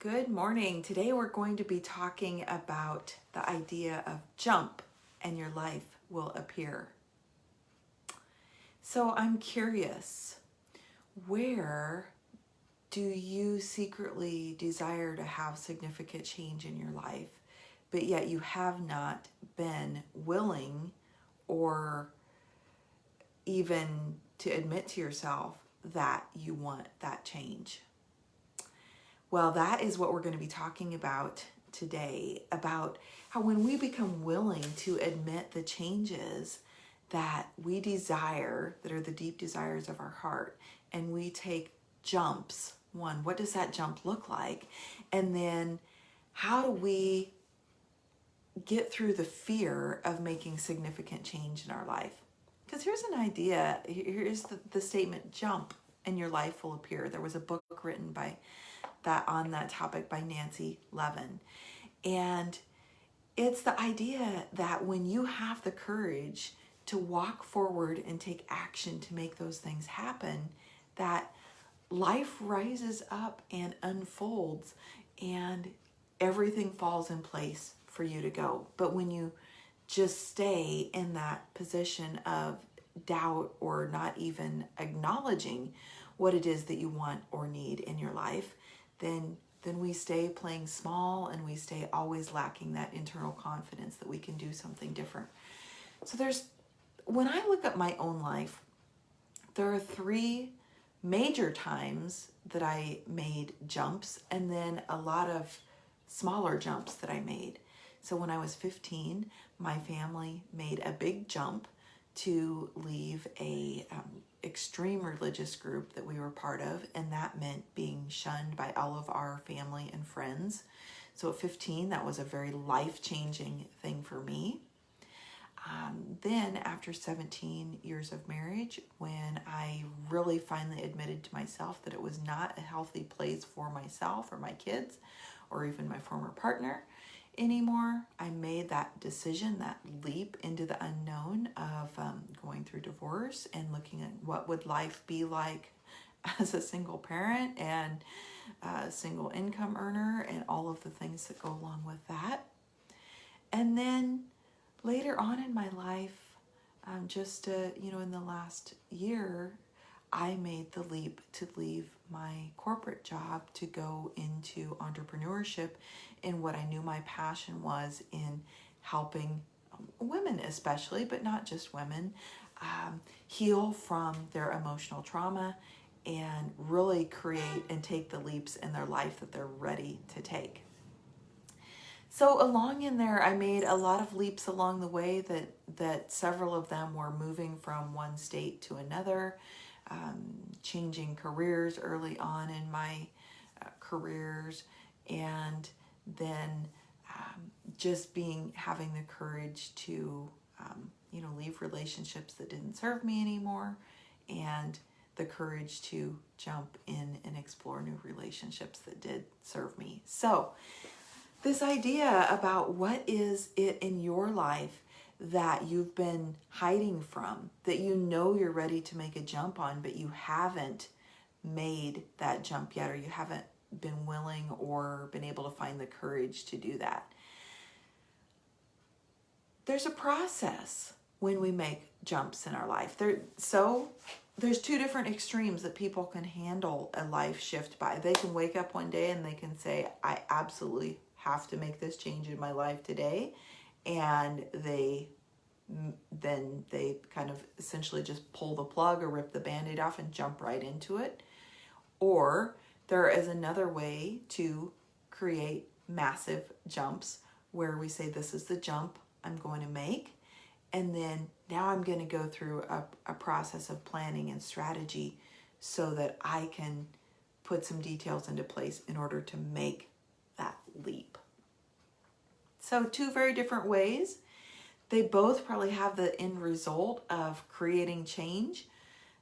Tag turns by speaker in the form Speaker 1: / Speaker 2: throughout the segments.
Speaker 1: Good morning. Today we're going to be talking about the idea of jump and your life will appear. So I'm curious, where do you secretly desire to have significant change in your life, but yet you have not been willing or even to admit to yourself that you want that change? Well, that is what we're going to be talking about today, about how when we become willing to admit the changes that we desire, that are the deep desires of our heart, and we take jumps. One, what does that jump look like? And then how do we get through the fear of making significant change in our life? Because here's an idea, here's the statement, jump and your life will appear. There was a book written on that topic by Nancy Levin. And it's the idea that when you have the courage to walk forward and take action to make those things happen, that life rises up and unfolds and everything falls in place for you to go. But when you just stay in that position of doubt or not even acknowledging what it is that you want or need in your life, then we stay playing small and we stay always lacking that internal confidence that we can do something different. So when I look at my own life, there are 3 major times that I made jumps and then a lot of smaller jumps that I made. So when I was 15, my family made a big jump to leave a extreme religious group that we were part of, and that meant being shunned by all of our family and friends. So at 15, that was a very life-changing thing for me. Then after 17 years of marriage, when I really finally admitted to myself that it was not a healthy place for myself or my kids or even my former partner anymore, I made that decision, that leap into the unknown of going through divorce and looking at what would life be like as a single parent and a single income earner and all of the things that go along with that. And then later on in my life, in the last year, I made the leap to leave my corporate job to go into entrepreneurship in what I knew my passion was in helping women especially, but not just women, heal from their emotional trauma and really create and take the leaps in their life that they're ready to take. So along in there, I made a lot of leaps along the way that several of them were moving from one state to another, changing careers early on in my careers, and then just having the courage to leave relationships that didn't serve me anymore, and the courage to jump in and explore new relationships that did serve me. So this idea about what is it in your life that you've been hiding from, that you know you're ready to make a jump on, but you haven't made that jump yet, or you haven't been willing or been able to find the courage to do that. There's a process when we make jumps in our life. There's 2 different extremes that people can handle a life shift by. They can wake up one day and they can say, I absolutely have to make this change in my life today. And then they kind of essentially just pull the plug or rip the Band-Aid off and jump right into it. Or there is another way to create massive jumps where we say, this is the jump I'm going to make. And then now I'm going to go through a process of planning and strategy so that I can put some details into place in order to make that leap. So 2 very different ways. They both probably have the end result of creating change.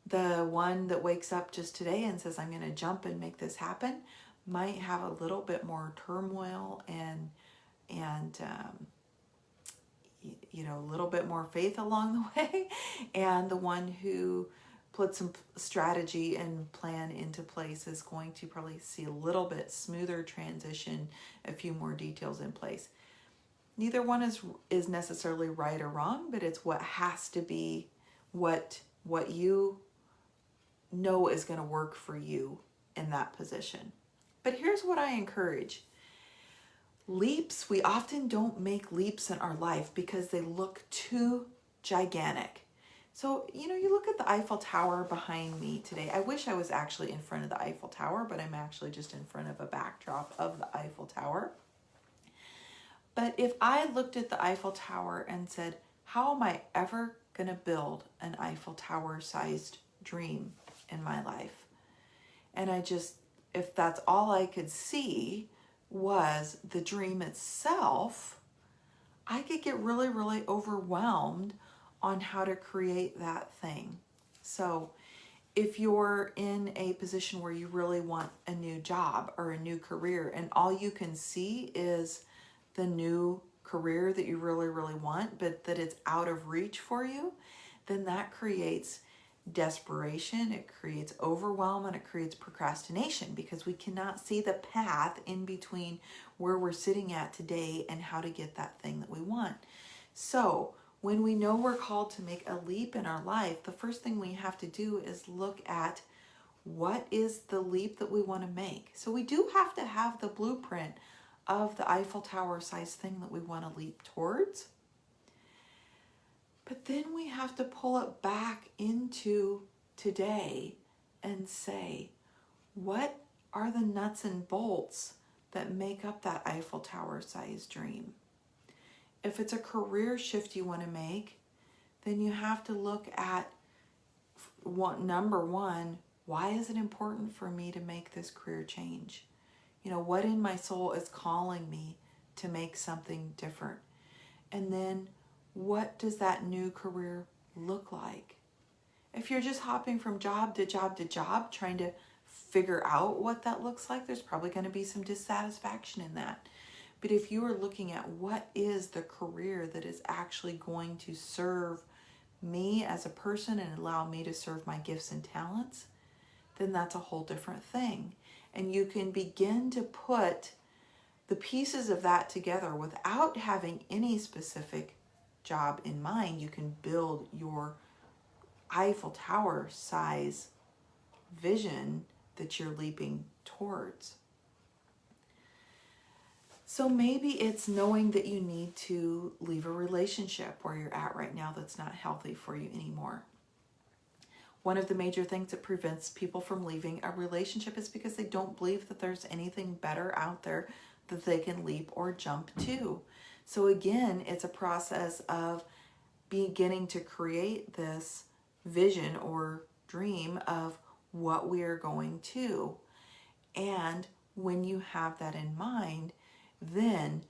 Speaker 1: The one that wakes up just today and says, I'm going to jump and make this happen, might have a little bit more turmoil and a little bit more faith along the way. And the one who put some strategy and plan into place is going to probably see a little bit smoother transition, a few more details in place. Neither one is necessarily right or wrong, but it's what has to be, what you know is going to work for you in that position. But here's what I encourage. Leaps, we often don't make leaps in our life because they look too gigantic. So, you look at the Eiffel Tower behind me today. I wish I was actually in front of the Eiffel Tower, but I'm actually just in front of a backdrop of the Eiffel Tower. But if I looked at the Eiffel Tower and said, how am I ever going to build an Eiffel Tower sized dream in my life? And if that's all I could see was the dream itself, I could get really, really overwhelmed on how to create that thing. So if you're in a position where you really want a new job or a new career and all you can see is the new career that you really, really want, but that it's out of reach for you, then that creates desperation, it creates overwhelm, and it creates procrastination because we cannot see the path in between where we're sitting at today and how to get that thing that we want. So when we know we're called to make a leap in our life, the first thing we have to do is look at what is the leap that we want to make. So we do have to have the blueprint of the Eiffel Tower size thing that we want to leap towards. But then we have to pull it back into today and say, what are the nuts and bolts that make up that Eiffel Tower size dream? If it's a career shift you want to make, then you have to look at number one, why is it important for me to make this career change? What in my soul is calling me to make something different? And then what does that new career look like? If you're just hopping from job to job to job, trying to figure out what that looks like, there's probably going to be some dissatisfaction in that. But if you are looking at what is the career that is actually going to serve me as a person and allow me to serve my gifts and talents, then that's a whole different thing. And you can begin to put the pieces of that together without having any specific job in mind. You can build your Eiffel Tower size vision that you're leaping towards. So maybe it's knowing that you need to leave a relationship where you're at right now that's not healthy for you anymore. One of the major things that prevents people from leaving a relationship is because they don't believe that there's anything better out there that they can leap or jump to. So again, it's a process of beginning to create this vision or dream of what we are going to. And when you have that in mind, then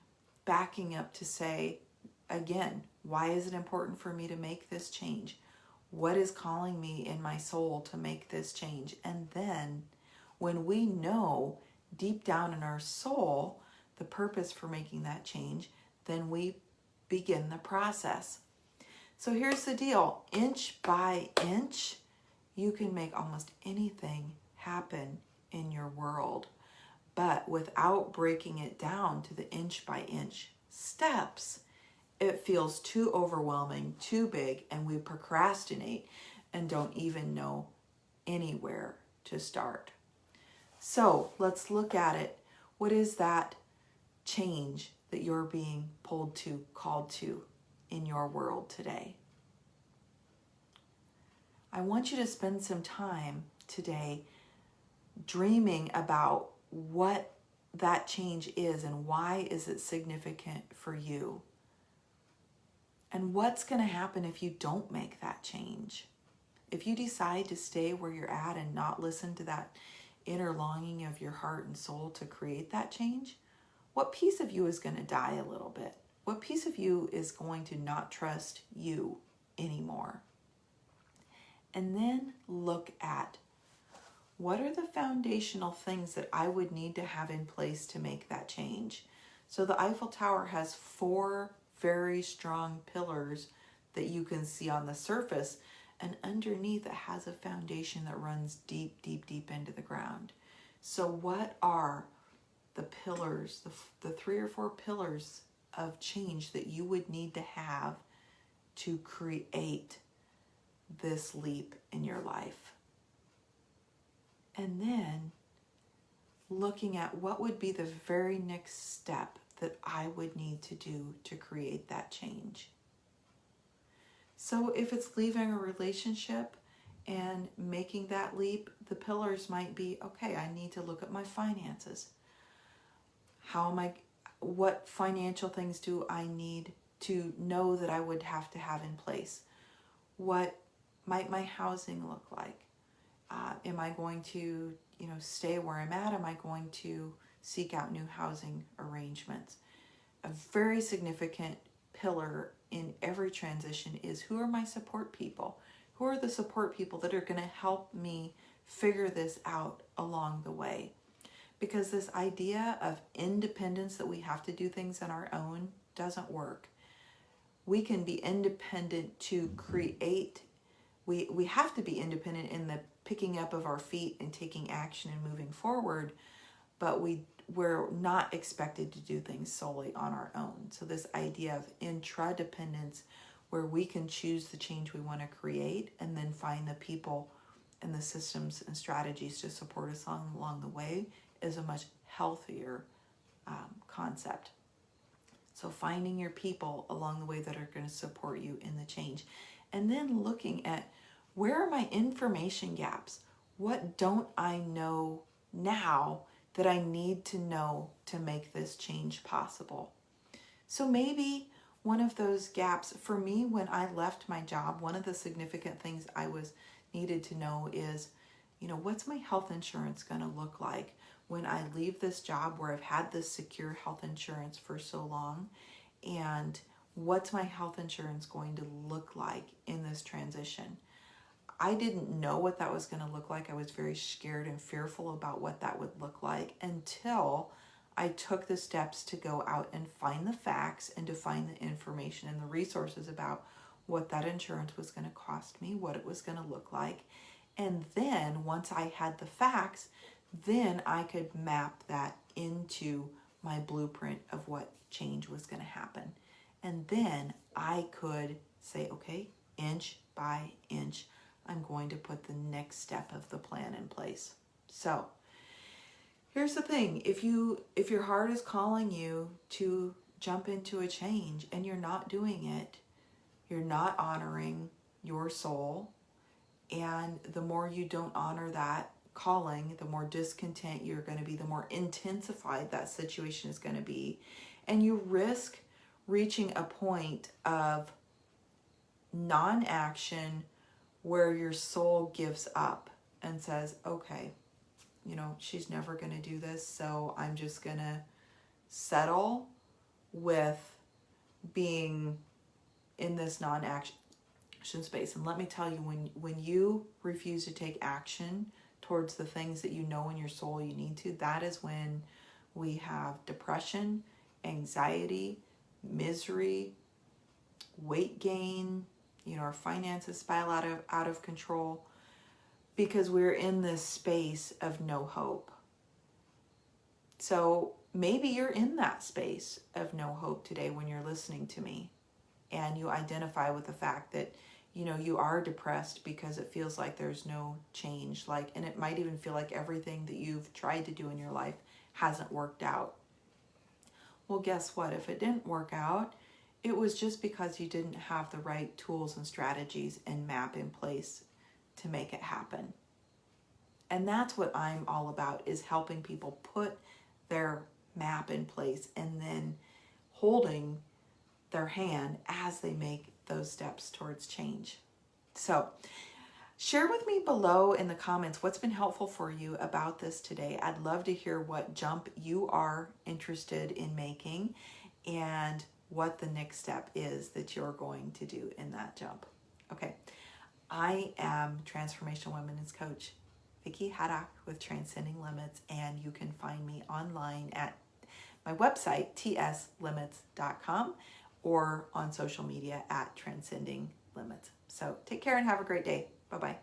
Speaker 1: backing up to say, again, why is it important for me to make this change? What is calling me in my soul to make this change? And then when we know deep down in our soul the purpose for making that change, then we begin the process. So here's the deal. Inch by inch, you can make almost anything happen in your world. But without breaking it down to the inch by inch steps, it feels too overwhelming, too big, and we procrastinate and don't even know anywhere to start. So let's look at it. What is that change that you're being pulled to, called to in your world today? I want you to spend some time today dreaming about what that change is and why is it significant for you. And what's going to happen if you don't make that change? If you decide to stay where you're at and not listen to that inner longing of your heart and soul to create that change, what piece of you is going to die a little bit? What piece of you is going to not trust you anymore? And then look at what are the foundational things that I would need to have in place to make that change? So the Eiffel Tower has 4 very strong pillars that you can see on the surface. and underneath it has a foundation that runs deep, deep, deep into the ground. So what are the pillars, the 3 or 4 pillars of change that you would need to have to create this leap in your life? And then looking at what would be the very next step that I would need to do to create that change. So if it's leaving a relationship and making that leap, the pillars might be, okay, I need to look at my finances. What financial things do I need to know that I would have to have in place? What might my housing look like? Am I going to, stay where I'm at? Am I going to seek out new housing arrangements? A very significant pillar in every transition is, who are my support people? Who are the support people that are going to help me figure this out along the way? Because this idea of independence, that we have to do things on our own, doesn't work. We can be independent to create. We have to be independent in the picking up of our feet and taking action and moving forward, but we're not expected to do things solely on our own. So this idea of intradependence, where we can choose the change we want to create and then find the people and the systems and strategies to support us along the way, is a much healthier concept. So finding your people along the way that are going to support you in the change. And then looking at, where are my information gaps? What don't I know now that I need to know to make this change possible? So maybe one of those gaps, for me, when I left my job, one of the significant things I needed to know is, what's my health insurance going to look like when I leave this job where I've had this secure health insurance for so long? And what's my health insurance going to look like in this transition? I didn't know what that was going to look like. I was very scared and fearful about what that would look like until I took the steps to go out and find the facts and to find the information and the resources about what that insurance was going to cost me, what it was going to look like. And then once I had the facts, then I could map that into my blueprint of what change was going to happen. And then I could say, okay, inch by inch, I'm going to put the next step of the plan in place. So here's the thing. If your heart is calling you to jump into a change and you're not doing it, you're not honoring your soul. And the more you don't honor that calling, the more discontent you're going to be, the more intensified that situation is going to be. And you risk reaching a point of non-action where your soul gives up and says, okay, she's never going to do this, so I'm just going to settle with being in this non-action space. And let me tell you, when you refuse to take action towards the things that you know in your soul you need to, that is when we have depression, anxiety, misery, weight gain, our finances spiral out of control, because we're in this space of no hope. So maybe you're in that space of no hope today when you're listening to me, and you identify with the fact that you are depressed because it feels like there's no change, and it might even feel like everything that you've tried to do in your life hasn't worked out. Well, guess what? If it didn't work out, it was just because you didn't have the right tools and strategies and map in place to make it happen. And that's what I'm all about, is helping people put their map in place and then holding their hand as they make those steps towards change. So share with me below in the comments what's been helpful for you about this today. I'd love to hear what jump you are interested in making and what the next step is that you're going to do in that jump. Okay, I am Transformational Women's Coach Vicki Haddock with Transcending Limits, and you can find me online at my website, tslimits.com, or on social media at Transcending Limits. So take care and have a great day. Bye-bye.